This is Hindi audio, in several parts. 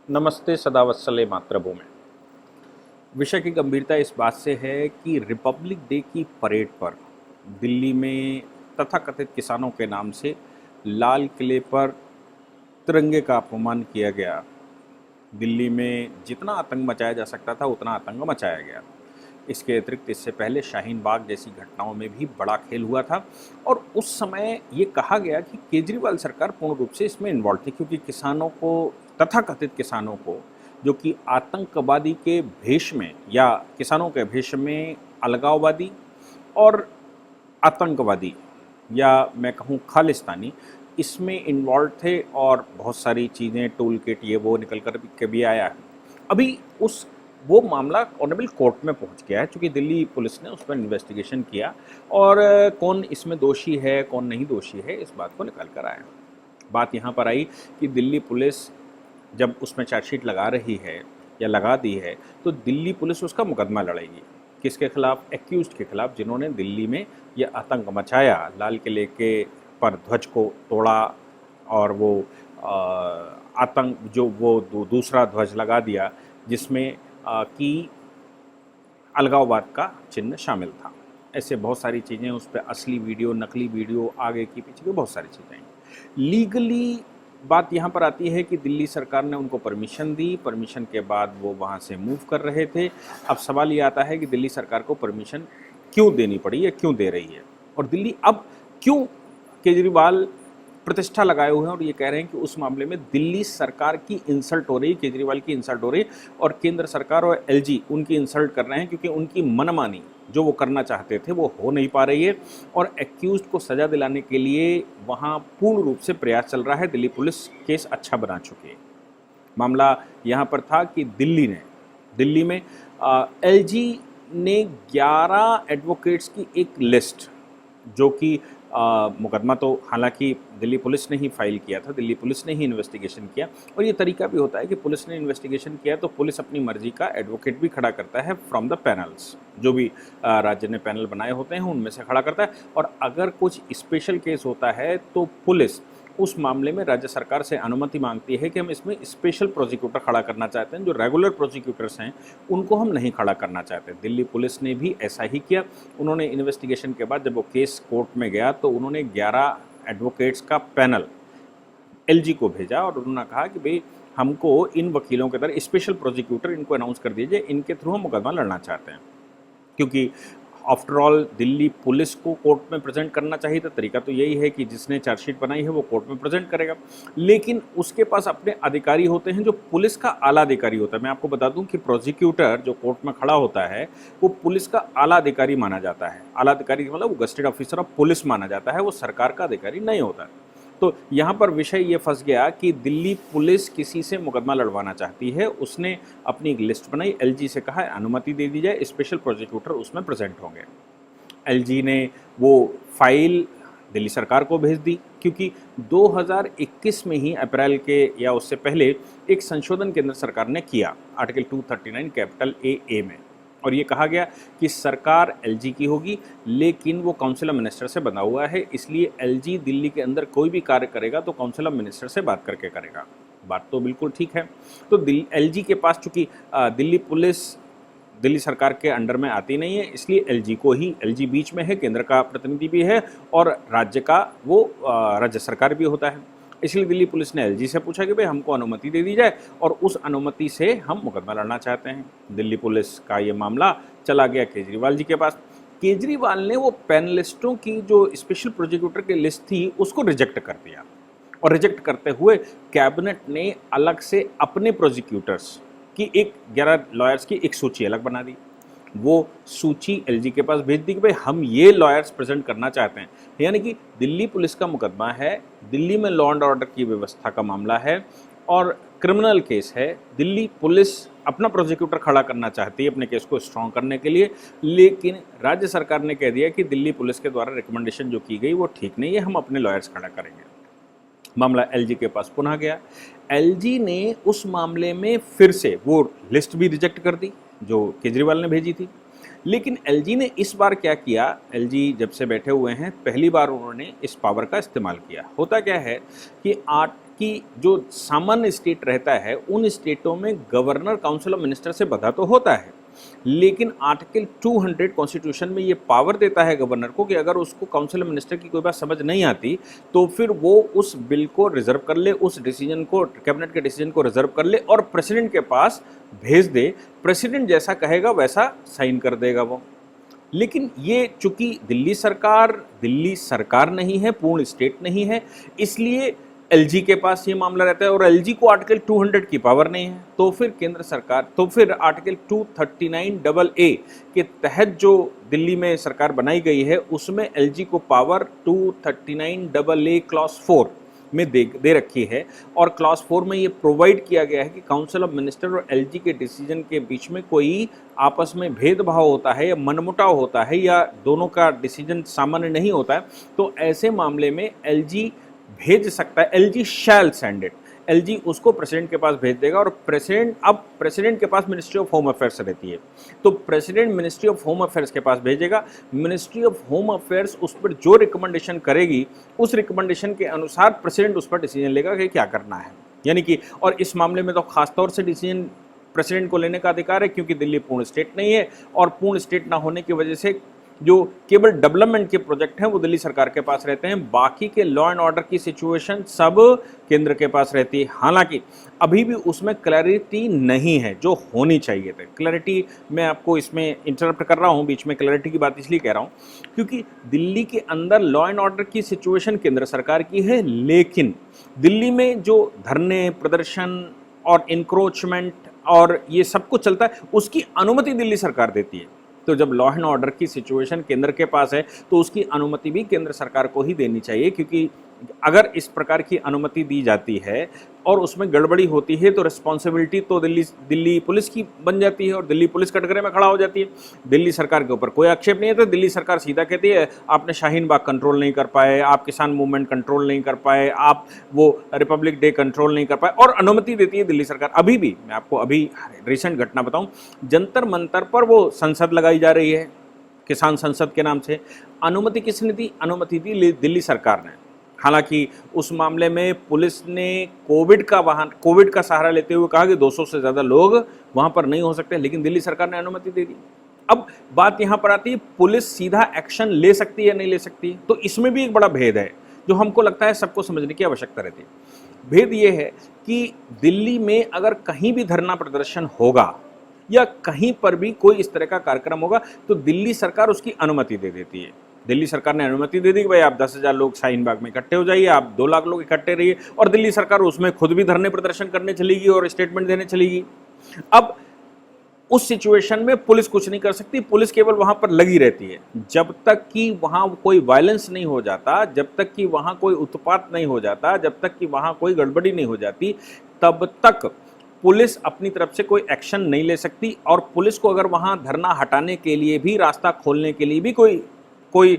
नमस्ते सदावत्सले मातृभूमि। विषय की गंभीरता इस बात से है कि रिपब्लिक डे की परेड पर दिल्ली में तथाकथित किसानों के नाम से लाल किले पर तिरंगे का अपमान किया गया। दिल्ली में जितना आतंक मचाया जा सकता था उतना आतंक मचाया गया। इसके अतिरिक्त इससे पहले शाहीन बाग जैसी घटनाओं में भी बड़ा खेल हुआ था और उस समय ये कहा गया कि केजरीवाल सरकार पूर्ण रूप से इसमें इन्वॉल्व थी, क्योंकि किसानों को, तथाकथित किसानों को, जो कि आतंकवादी के भेष में या किसानों के भेष में अलगाववादी और आतंकवादी या मैं कहूँ खालिस्तानी इसमें इन्वॉल्व थे और बहुत सारी चीज़ें टूल किट ये वो निकल कर के भी आया है। अभी वो मामला ऑनरेबल कोर्ट में पहुंच गया है, क्योंकि दिल्ली पुलिस ने उस पर इन्वेस्टिगेशन किया और कौन इसमें दोषी है कौन नहीं दोषी है इस बात को निकल कर आया। बात यहाँ पर आई कि दिल्ली पुलिस जब उसमें चार्जशीट लगा रही है या लगा दी है तो दिल्ली पुलिस उसका मुकदमा लड़ेगी। किसके खिलाफ? एक्यूज्ड के खिलाफ, जिन्होंने दिल्ली में यह आतंक मचाया, लाल किले के पर ध्वज को तोड़ा और वो आतंक जो वो दूसरा ध्वज लगा दिया जिसमें कि अलगाववाद का चिन्ह शामिल था। ऐसे बहुत सारी चीज़ें, उस पर असली वीडियो, नकली वीडियो, आगे की पीछे की बहुत सारी चीज़ें। लीगली बात यहाँ पर आती है कि दिल्ली सरकार ने उनको परमिशन दी, परमिशन के बाद वो वहाँ से मूव कर रहे थे। अब सवाल ये आता है कि दिल्ली सरकार को परमिशन क्यों देनी पड़ी या क्यों दे रही है, और दिल्ली अब क्यों केजरीवाल प्रतिष्ठा लगाए हुए हैं और ये कह रहे हैं कि उस मामले में दिल्ली सरकार की इंसल्ट हो रही, केजरीवाल की इंसल्ट हो रही और केंद्र सरकार और एलजी उनकी इंसल्ट कर रहे हैं, क्योंकि उनकी मनमानी जो वो करना चाहते थे वो हो नहीं पा रही है और एक्यूज्ड को सज़ा दिलाने के लिए वहाँ पूर्ण रूप से प्रयास चल रहा है। दिल्ली पुलिस केस अच्छा बना चुकी है। मामला यहाँ पर था कि दिल्ली में एलजी ने 11 एडवोकेट्स की एक लिस्ट, जो कि मुकदमा तो हालांकि दिल्ली पुलिस ने ही फाइल किया था, दिल्ली पुलिस ने ही इन्वेस्टिगेशन किया और ये तरीका भी होता है कि पुलिस ने इन्वेस्टिगेशन किया तो पुलिस अपनी मर्जी का एडवोकेट भी खड़ा करता है फ्रॉम द पैनल्स, जो भी राज्य ने पैनल बनाए होते हैं उनमें से खड़ा करता है। और अगर कुछ स्पेशल केस होता है तो पुलिस उस मामले में राज्य सरकार से अनुमति मांगती है कि हम इसमें स्पेशल प्रोसिक्यूटर खड़ा करना चाहते हैं, जो रेगुलर प्रोसिक्यूटर्स हैं उनको हम नहीं खड़ा करना चाहते। दिल्ली पुलिस ने भी ऐसा ही किया। उन्होंने इन्वेस्टिगेशन के बाद जब वो केस कोर्ट में गया तो उन्होंने 11 एडवोकेट्स का पैनल एलजी को भेजा और उन्होंने कहा कि भाई हमको इन वकीलों के तरह स्पेशल प्रोसिक्यूटर इनको अनाउंस कर दीजिए, इनके थ्रू हम मुकदमा लड़ना चाहते हैं। क्योंकि आफ्टर ऑल दिल्ली पुलिस को कोर्ट में प्रेजेंट करना चाहिए था, तरीका तो यही है कि जिसने चार्जशीट बनाई है वो कोर्ट में प्रेजेंट करेगा, लेकिन उसके पास अपने अधिकारी होते हैं जो पुलिस का आला अधिकारी होता है। मैं आपको बता दूं कि प्रोसिक्यूटर जो कोर्ट में खड़ा होता है वो पुलिस का आला अधिकारी माना जाता है। आला अधिकारी मतलब वो गस्टेड ऑफिसर ऑफ पुलिस माना जाता है, वो सरकार का अधिकारी नहीं होता है। तो यहाँ पर विषय ये फंस गया कि दिल्ली पुलिस किसी से मुकदमा लड़वाना चाहती है। उसने अपनी एक लिस्ट बनाई, एलजी से कहा अनुमति दे दी जाए, स्पेशल प्रोसिक्यूटर उसमें प्रेजेंट होंगे। एलजी ने वो फाइल दिल्ली सरकार को भेज दी, क्योंकि 2021 में ही अप्रैल के या उससे पहले एक संशोधन केंद्र सरकार ने किया आर्टिकल 239 कैपिटल ए में, और ये कहा गया कि सरकार एलजी की होगी, लेकिन वो काउंसिल ऑफ मिनिस्टर से बना हुआ है, इसलिए एलजी दिल्ली के अंदर कोई भी कार्य करेगा तो काउंसिल ऑफ मिनिस्टर से बात करके करेगा। बात तो बिल्कुल ठीक है। तो एलजी के पास चूंकि दिल्ली पुलिस दिल्ली सरकार के अंडर में आती नहीं है, इसलिए एलजी बीच में है, केंद्र का प्रतिनिधि भी है और राज्य का वो राज्य सरकार भी होता है। इसलिए दिल्ली पुलिस ने एलजी से पूछा कि भाई हमको अनुमति दे दी जाए और उस अनुमति से हम मुकदमा लड़ना चाहते हैं। दिल्ली पुलिस का ये मामला चला गया केजरीवाल जी के पास। केजरीवाल ने वो पैनलिस्टों की जो स्पेशल प्रोसिक्यूटर की लिस्ट थी उसको रिजेक्ट कर दिया और रिजेक्ट करते हुए कैबिनेट ने अलग से अपने प्रोसिक्यूटर्स की 11 लॉयर्स की एक सूची अलग बना दी। वो सूची एलजी के पास भेज दी कि भाई हम ये लॉयर्स प्रेजेंट करना चाहते हैं। यानी कि दिल्ली पुलिस का मुकदमा है, दिल्ली में लॉ एंड ऑर्डर की व्यवस्था का मामला है और क्रिमिनल केस है। दिल्ली पुलिस अपना प्रोसिक्यूटर खड़ा करना चाहती है अपने केस को स्ट्रॉन्ग करने के लिए, लेकिन राज्य सरकार ने कह दिया कि दिल्ली पुलिस के द्वारा रिकमेंडेशन जो की गई वो ठीक नहीं है, हम अपने लॉयर्स खड़ा करेंगे। मामला एलजी के पास पुनः गया। एलजी ने उस मामले में फिर से वो लिस्ट भी रिजेक्ट कर दी जो केजरीवाल ने भेजी थी। लेकिन एलजी ने इस बार क्या किया, एलजी जब से बैठे हुए हैं पहली बार उन्होंने इस पावर का इस्तेमाल किया। होता क्या है कि आज की जो सामान्य स्टेट रहता है उन स्टेटों में गवर्नर काउंसिल ऑफ मिनिस्टर से बंधा तो होता है, लेकिन आर्टिकल 200 कॉन्स्टिट्यूशन में ये पावर देता है गवर्नर को कि अगर उसको काउंसिल ऑफ मिनिस्टर की कोई बात समझ नहीं आती तो फिर वो उस बिल को रिजर्व कर ले, उस डिसीजन को, कैबिनेट के डिसीजन को रिजर्व कर ले और प्रेसिडेंट के पास भेज दे। प्रेसिडेंट जैसा कहेगा वैसा साइन कर देगा वो। लेकिन ये चूंकि दिल्ली सरकार नहीं है, पूर्ण स्टेट नहीं है, इसलिए एलजी के पास ये मामला रहता है और एलजी को आर्टिकल 200 की पावर नहीं है। तो फिर केंद्र सरकार, तो फिर आर्टिकल 239AA के तहत जो दिल्ली में सरकार बनाई गई है उसमें एलजी को पावर 239AA क्लॉज 4 में दे रखी है। और क्लॉज 4 में ये प्रोवाइड किया गया है कि काउंसिल ऑफ मिनिस्टर और एलजी के डिसीजन के बीच में कोई आपस में भेदभाव होता है या मनमुटाव होता है या दोनों का डिसीजन सामान्य नहीं होता है, तो ऐसे मामले में एलजी भेज सकता है, LG shall send it, LG उसको प्रेसिडेंट के पास भेज देगा। और प्रेसिडेंट के पास मिनिस्ट्री ऑफ होम अफेयर्स रहती है, तो president ministry of home affairs के पास भेजेगा। मिनिस्ट्री ऑफ होम अफेयर्स उस पर जो रिकमेंडेशन करेगी उस रिकमेंडेशन के अनुसार प्रेसिडेंट उस पर डिसीजन लेगा कि क्या करना है। यानी कि, और इस मामले में तो खासतौर से डिसीजन प्रेसिडेंट को लेने का अधिकार है क्योंकि दिल्ली पूर्ण स्टेट नहीं है और पूर्ण स्टेट ना होने की वजह से जो केवल डेवलपमेंट के प्रोजेक्ट हैं वो दिल्ली सरकार के पास रहते हैं, बाकी के लॉ एंड ऑर्डर की सिचुएशन सब केंद्र के पास रहती है। हालांकि अभी भी उसमें क्लैरिटी नहीं है जो होनी चाहिए थी। क्लैरिटी मैं आपको इसमें इंटरप्ट कर रहा हूँ, बीच में क्लैरिटी की बात इसलिए कह रहा हूँ क्योंकि दिल्ली के अंदर लॉ एंड ऑर्डर की सिचुएशन केंद्र सरकार की है, लेकिन दिल्ली में जो धरने, प्रदर्शन और इंक्रोचमेंट और ये सब कुछ चलता है उसकी अनुमति दिल्ली सरकार देती है। तो जब लॉ एंड ऑर्डर की सिचुएशन केंद्र के पास है तो उसकी अनुमति भी केंद्र सरकार को ही देनी चाहिए, क्योंकि अगर इस प्रकार की अनुमति दी जाती है और उसमें गड़बड़ी होती है तो रिस्पॉन्सिबिलिटी तो दिल्ली पुलिस की बन जाती है और दिल्ली पुलिस कटघरे में खड़ा हो जाती है। दिल्ली सरकार के ऊपर कोई आक्षेप नहीं है तो दिल्ली सरकार सीधा कहती है आपने शाहीन बाग कंट्रोल नहीं कर पाए, आप किसान मूवमेंट कंट्रोल नहीं कर पाए, आप वो रिपब्लिक डे कंट्रोल नहीं कर पाए, और अनुमति देती है दिल्ली सरकार। अभी भी मैं आपको अभी रिसेंट घटना बताऊं, जंतर मंतर पर वो संसद लगाई जा रही है किसान संसद के नाम से। अनुमति किसने दी? अनुमति दी दिल्ली सरकार ने। हालांकि उस मामले में पुलिस ने कोविड का सहारा लेते हुए कहा कि 200 से ज़्यादा लोग वहां पर नहीं हो सकते, लेकिन दिल्ली सरकार ने अनुमति दे दी। अब बात यहां पर आती है पुलिस सीधा एक्शन ले सकती है या नहीं ले सकती, तो इसमें भी एक बड़ा भेद है जो हमको लगता है सबको समझने की आवश्यकता रहती है। भेद ये है कि दिल्ली में अगर कहीं भी धरना प्रदर्शन होगा या कहीं पर भी कोई इस तरह का कार्यक्रम होगा तो दिल्ली सरकार उसकी अनुमति दे देती है। दिल्ली सरकार ने अनुमति दे दी कि भाई आप 10,000 लोग शाहीन बाग में इकट्ठे हो जाइए, आप 2 लाख लोग इकट्ठे रहिए, और दिल्ली सरकार उसमें खुद भी धरने प्रदर्शन करने चलेगी और स्टेटमेंट देने चलेगी। अब उस सिचुएशन में पुलिस कुछ नहीं कर सकती, पुलिस केवल वहां पर लगी रहती है जब तक कि वहां कोई वायलेंस नहीं हो जाता, जब तक कि वहां कोई उत्पात नहीं हो जाता, जब तक कि वहां कोई गड़बड़ी नहीं हो जाती, तब तक पुलिस अपनी तरफ से कोई एक्शन नहीं ले सकती। और पुलिस को अगर वहां धरना हटाने के लिए भी, रास्ता खोलने के लिए भी कोई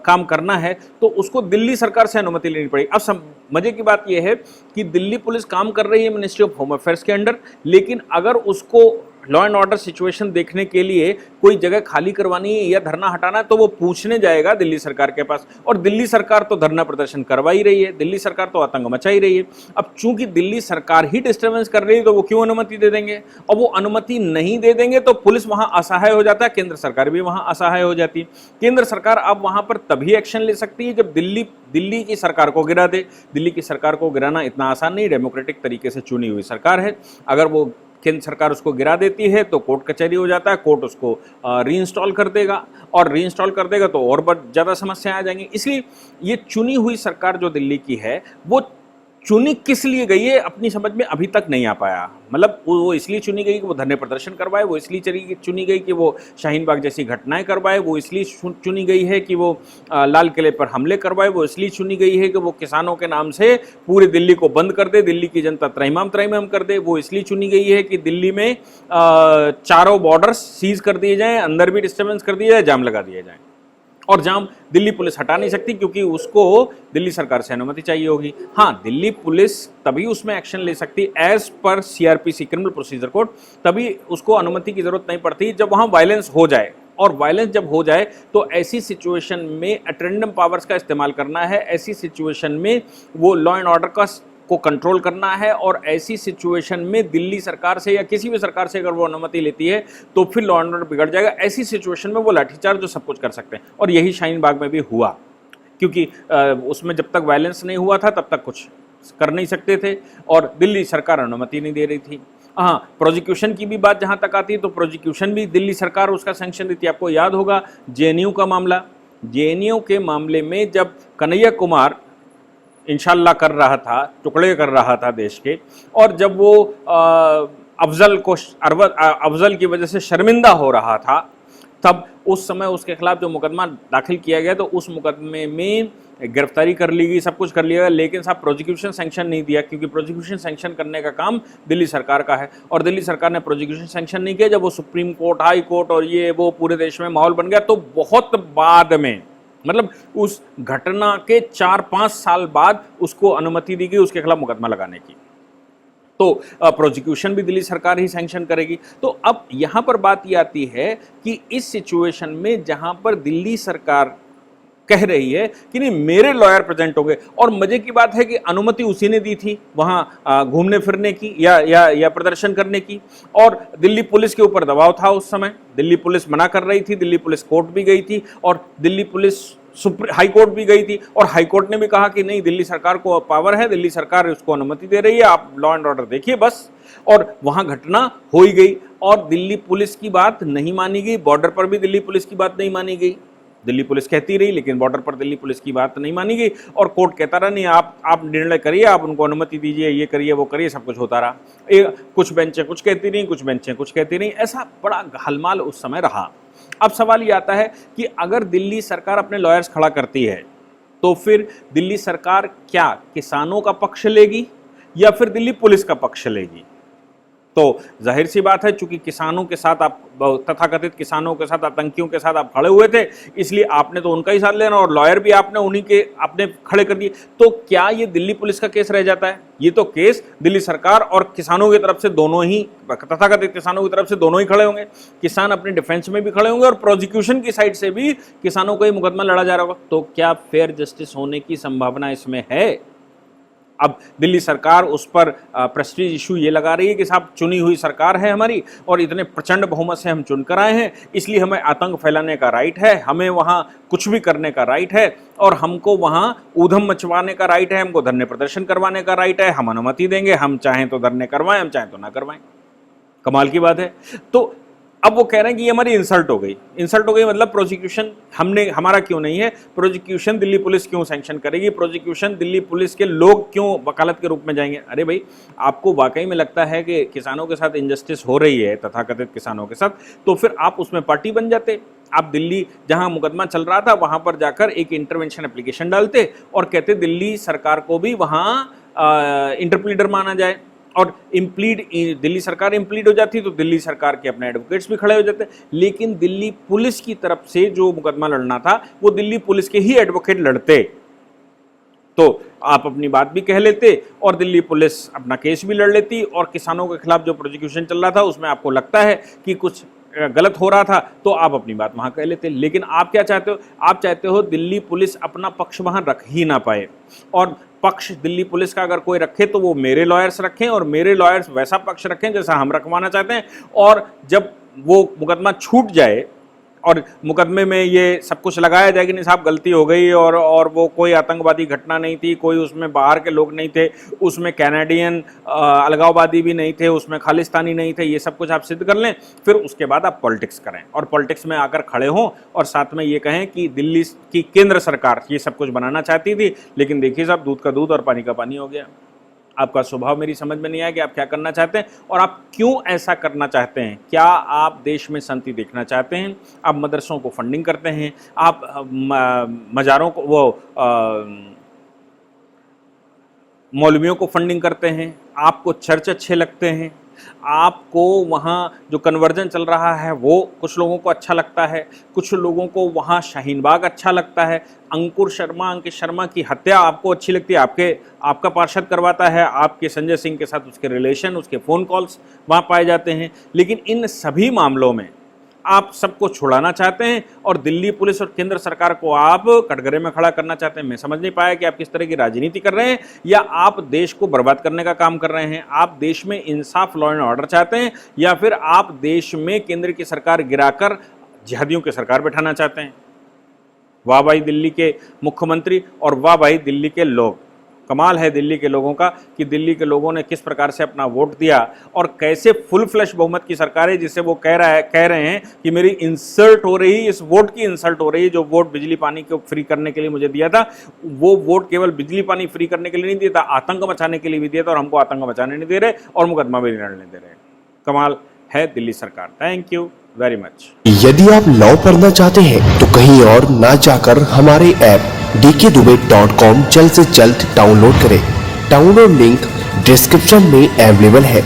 काम करना है तो उसको दिल्ली सरकार से अनुमति लेनी पड़ेगी। अब मजे की बात यह है कि दिल्ली पुलिस काम कर रही है मिनिस्ट्री ऑफ होम अफेयर्स के अंडर, लेकिन अगर उसको लॉ एंड ऑर्डर सिचुएशन देखने के लिए कोई जगह खाली करवानी है या धरना हटाना है तो वो पूछने जाएगा दिल्ली सरकार के पास, और दिल्ली सरकार तो धरना प्रदर्शन करवा ही रही है, दिल्ली सरकार तो आतंक मचा ही रही है। अब चूंकि दिल्ली सरकार ही डिस्टर्बेंस कर रही है तो वो क्यों अनुमति दे देंगे, और वो अनुमति नहीं दे देंगे तो पुलिस वहां असहाय हो जाता है, केंद्र सरकार भी वहां असहाय हो जाती है। केंद्र सरकार अब वहां पर तभी एक्शन ले सकती है जब दिल्ली की सरकार को गिरा दे। दिल्ली की सरकार को गिराना इतना आसान नहीं, डेमोक्रेटिक तरीके से चुनी हुई सरकार है। अगर वो केंद्र सरकार उसको गिरा देती है तो कोर्ट कचहरी हो जाता है, कोर्ट उसको रीइंस्टॉल कर देगा, और रीइंस्टॉल कर देगा तो और बहुत ज़्यादा समस्याएं आ जाएंगी। इसलिए ये चुनी हुई सरकार जो दिल्ली की है वो चुनी किस लिए गई है अपनी समझ में अभी तक नहीं आ पाया। मतलब वो इसलिए चुनी गई कि वो धरने प्रदर्शन करवाए, वो इसलिए चुनी गई कि वो शाहीन बाग जैसी घटनाएं करवाए, वो इसलिए चुनी गई है कि वो लाल किले पर हमले करवाए, वो इसलिए चुनी गई है कि वो किसानों के नाम से पूरी दिल्ली को बंद कर दे, दिल्ली की जनता त्रैमाम कर दे, वो इसलिए चुनी गई है कि दिल्ली में चारों बॉर्डर्स सीज कर दिए जाएँ, अंदर भी डिस्टर्बेंस कर दिया जाए, जाम लगा दिया जाए। और जाम दिल्ली पुलिस हटा नहीं सकती क्योंकि उसको दिल्ली सरकार से अनुमति चाहिए होगी। हाँ, दिल्ली पुलिस तभी उसमें एक्शन ले सकती as per CrPC criminal procedure code, तभी उसको अनुमति की जरूरत नहीं पड़ती जब वहां वायलेंस हो जाए। और वायलेंस जब हो जाए तो ऐसी सिचुएशन में अटेंडम पावर्स का इस्तेमाल करना है, ऐसी सिचुएशन में वो लॉ एंड ऑर्डर को कंट्रोल करना है। और ऐसी सिचुएशन में दिल्ली सरकार से या किसी भी सरकार से अगर वो अनुमति लेती है तो फिर लॉ एंड ऑर्डर बिगड़ जाएगा। ऐसी सिचुएशन में वो लाठीचार्ज जो सब कुछ कर सकते हैं, और यही शाहीन बाग में भी हुआ, क्योंकि उसमें जब तक वायलेंस नहीं हुआ था तब तक कुछ कर नहीं सकते थे और दिल्ली सरकार अनुमति नहीं दे रही थी। हाँ, प्रोसिक्यूशन की भी बात जहाँ तक आती है तो प्रोसिक्यूशन भी दिल्ली सरकार उसका सैंक्शन देती है। आपको याद होगा जेएनयू का मामला, जेएनयू के मामले में जब कन्हैया कुमार इंशाल्लाह कर रहा था, टुकड़े कर रहा था देश के, और जब वो अफजल की वजह से शर्मिंदा हो रहा था, तब उस समय उसके खिलाफ जो मुकदमा दाखिल किया गया तो उस मुकदमे में गिरफ्तारी कर ली गई, सब कुछ कर लिया गया, लेकिन साहब प्रोसिक्यूशन सैंक्शन नहीं दिया, क्योंकि प्रोसिक्यूशन सैंक्शन करने का काम दिल्ली सरकार का है। और दिल्ली सरकार ने प्रोसिक्यूशन सैंक्शन नहीं किया। जब वो सुप्रीम कोर्ट, हाई कोर्ट और ये वो पूरे देश में माहौल बन गया, तो बहुत बाद में, मतलब उस घटना के 4-5 साल बाद उसको अनुमति दी गई उसके खिलाफ मुकदमा लगाने की। तो प्रोसिक्यूशन भी दिल्ली सरकार ही सैंक्शन करेगी। तो अब यहां पर बात ये आती है कि इस सिचुएशन में जहां पर दिल्ली सरकार कह रही है कि नहीं मेरे लॉयर प्रेजेंट होंगे, और मजे की बात है कि अनुमति उसी ने दी थी वहां घूमने फिरने की या प्रदर्शन करने की, और दिल्ली पुलिस के ऊपर दबाव था उस समय, दिल्ली पुलिस मना कर रही थी, दिल्ली पुलिस कोर्ट भी गई थी और दिल्ली पुलिस हाई कोर्ट भी गई थी, और हाई कोर्ट ने भी कहा कि नहीं दिल्ली सरकार को पावर है, दिल्ली सरकार उसको अनुमति दे रही है, आप लॉ एंड ऑर्डर देखिए बस। और वहां घटना हो ही गई और दिल्ली पुलिस की बात नहीं मानी गई, बॉर्डर पर भी दिल्ली पुलिस की बात नहीं मानी गई, दिल्ली पुलिस कहती रही लेकिन बॉर्डर पर दिल्ली पुलिस की बात नहीं मानी गई, और कोर्ट कहता रहा नहीं आप निर्णय करिए, आप उनको अनुमति दीजिए, ये करिए वो करिए, सब कुछ होता रहा। कुछ बेंचें कुछ कहती रही, कुछ बेंचें कुछ कहती रही, ऐसा बड़ा हलमाल उस समय रहा। अब सवाल ये आता है कि अगर दिल्ली सरकार अपने लॉयर्स खड़ा करती है तो फिर दिल्ली सरकार क्या किसानों का पक्ष लेगी या फिर दिल्ली पुलिस का पक्ष लेगी? तो जाहिर सी बात है, चूंकि किसानों के साथ आप, तथाकथित किसानों के साथ, आतंकियों के साथ आप खड़े हुए थे, इसलिए आपने तो उनका ही साथ लेना, और लॉयर भी आपने उन्हीं के आपने खड़े कर दिए। तो क्या ये दिल्ली पुलिस का केस रह जाता है? ये तो केस दिल्ली सरकार और किसानों की तरफ से दोनों ही, तथाकथित किसानों की तरफ से दोनों ही खड़े होंगे। किसान अपने डिफेंस में भी खड़े होंगे और प्रोसिक्यूशन की साइड से भी किसानों का ही मुकदमा लड़ा जा रहा होगा। तो क्या फेयर जस्टिस होने की संभावना इसमें है? अब दिल्ली सरकार उस पर प्रेस्टीज इशू ये लगा रही है कि साहब चुनी हुई सरकार है हमारी और इतने प्रचंड बहुमत से हम चुनकर आए हैं, इसलिए हमें आतंक फैलाने का राइट है, हमें वहाँ कुछ भी करने का राइट है, और हमको वहाँ ऊधम मचवाने का राइट है, हमको धरने प्रदर्शन करवाने का राइट है, हम अनुमति देंगे, हम चाहें तो धरने करवाएं, हम चाहें तो ना करवाएं। कमाल की बात है। तो अब वो कह रहे हैं कि ये हमारी इंसल्ट हो गई। इंसल्ट हो गई मतलब प्रोसिक्यूशन हमारा क्यों नहीं है, प्रोसिक्यूशन दिल्ली पुलिस क्यों सैंक्शन करेगी, प्रोसिक्यूशन दिल्ली पुलिस के लोग क्यों वकालत के रूप में जाएंगे? अरे भाई, आपको वाकई में लगता है कि किसानों के साथ इनजस्टिस हो रही है, तथाकथित किसानों के साथ, तो फिर आप उसमें पार्टी बन जाते। आप दिल्ली जहां मुकदमा चल रहा था वहां पर जाकर एक इंटरवेंशन एप्लीकेशन डालते और कहते दिल्ली सरकार को भी वहां इंटरप्लीडर माना जाए, और इम्प्लीड दिल्ली सरकार इम्प्लीड हो जाती तो दिल्ली सरकार के अपने एडवोकेट्स भी खड़े हो जाते। लेकिन दिल्ली पुलिस की तरफ से जो मुकदमा लड़ना था वो दिल्ली पुलिस के ही एडवोकेट लड़ते, तो आप अपनी बात भी कह लेते और दिल्ली पुलिस अपना केस भी लड़ लेती, और किसानों के खिलाफ जो प्रोसिक्यूशन चल रहा था उसमें आपको लगता है कि कुछ गलत हो रहा था तो आप अपनी बात वहां कह लेते। लेकिन आप क्या चाहते हो? आप चाहते हो दिल्ली पुलिस अपना पक्ष वहां रख ही ना पाए, और पक्ष दिल्ली पुलिस का अगर कोई रखे तो वो मेरे लॉयर्स रखें और मेरे लॉयर्स वैसा पक्ष रखें जैसा हम रखवाना चाहते हैं, और जब वो मुकदमा छूट जाए और मुकदमे में ये सब कुछ लगाया जाए कि नहीं साहब गलती हो गई और वो कोई आतंकवादी घटना नहीं थी, कोई उसमें बाहर के लोग नहीं थे, उसमें कैनेडियन अलगाववादी भी नहीं थे, उसमें खालिस्तानी नहीं थे, ये सब कुछ आप सिद्ध कर लें, फिर उसके बाद आप पॉलिटिक्स करें और पॉलिटिक्स में आकर खड़े हों और साथ में ये कहें कि दिल्ली की केंद्र सरकार ये सब कुछ बनाना चाहती थी, लेकिन देखिए साहब दूध का दूध और पानी का पानी हो गया। आपका स्वभाव मेरी समझ में नहीं आया कि आप क्या करना चाहते हैं और आप क्यों ऐसा करना चाहते हैं। क्या आप देश में शांति देखना चाहते हैं? आप मदरसों को फंडिंग करते हैं, आप मज़ारों को, वो मौलवियों को फंडिंग करते हैं, आपको चर्च अच्छे लगते हैं, आपको वहाँ जो कन्वर्जन चल रहा है वो कुछ लोगों को अच्छा लगता है, कुछ लोगों को वहाँ शाहीन बाग अच्छा लगता है, अंकित शर्मा की हत्या आपको अच्छी लगती है, आपका पार्षद करवाता है, आपके संजय सिंह के साथ उसके रिलेशन, उसके फ़ोन कॉल्स वहाँ पाए जाते हैं। लेकिन इन सभी मामलों में आप सबको छुड़ाना चाहते हैं और दिल्ली पुलिस और केंद्र सरकार को आप कटघरे में खड़ा करना चाहते हैं। मैं समझ नहीं पाया कि आप किस तरह की राजनीति कर रहे हैं, या आप देश को बर्बाद करने का काम कर रहे हैं। आप देश में इंसाफ, लॉ एंड ऑर्डर चाहते हैं, या फिर आप देश में केंद्र की सरकार गिराकर जिहादियों की सरकार बैठाना चाहते हैं। वाह भाई दिल्ली के मुख्यमंत्री और वाह भाई दिल्ली के लोग। कमाल है दिल्ली के लोगों का कि दिल्ली के लोगों ने किस प्रकार से अपना वोट दिया और कैसे फुल फ्लैश बहुमत की सरकार है, जिससे वो कह रहे हैं कि मेरी इंसल्ट हो रही, इस वोट की इंसल्ट हो रही है। जो वोट बिजली पानी को फ्री करने के लिए मुझे दिया था, वो वोट केवल बिजली पानी फ्री करने के लिए नहीं दिया था, आतंक मचाने के लिए भी दिया था, और हमको आतंक मचाने नहीं दे रहे और मुकदमा भी नहीं लड़ने दे रहे। कमाल है दिल्ली सरकार। Thank you very much. यदि आप लॉ पढ़ना चाहते हैं तो कहीं और ना जाकर हमारे ऐप dkdubey.com जल्द से जल्द डाउनलोड करें। डाउनलोड लिंक डिस्क्रिप्शन में अवेलेबल है।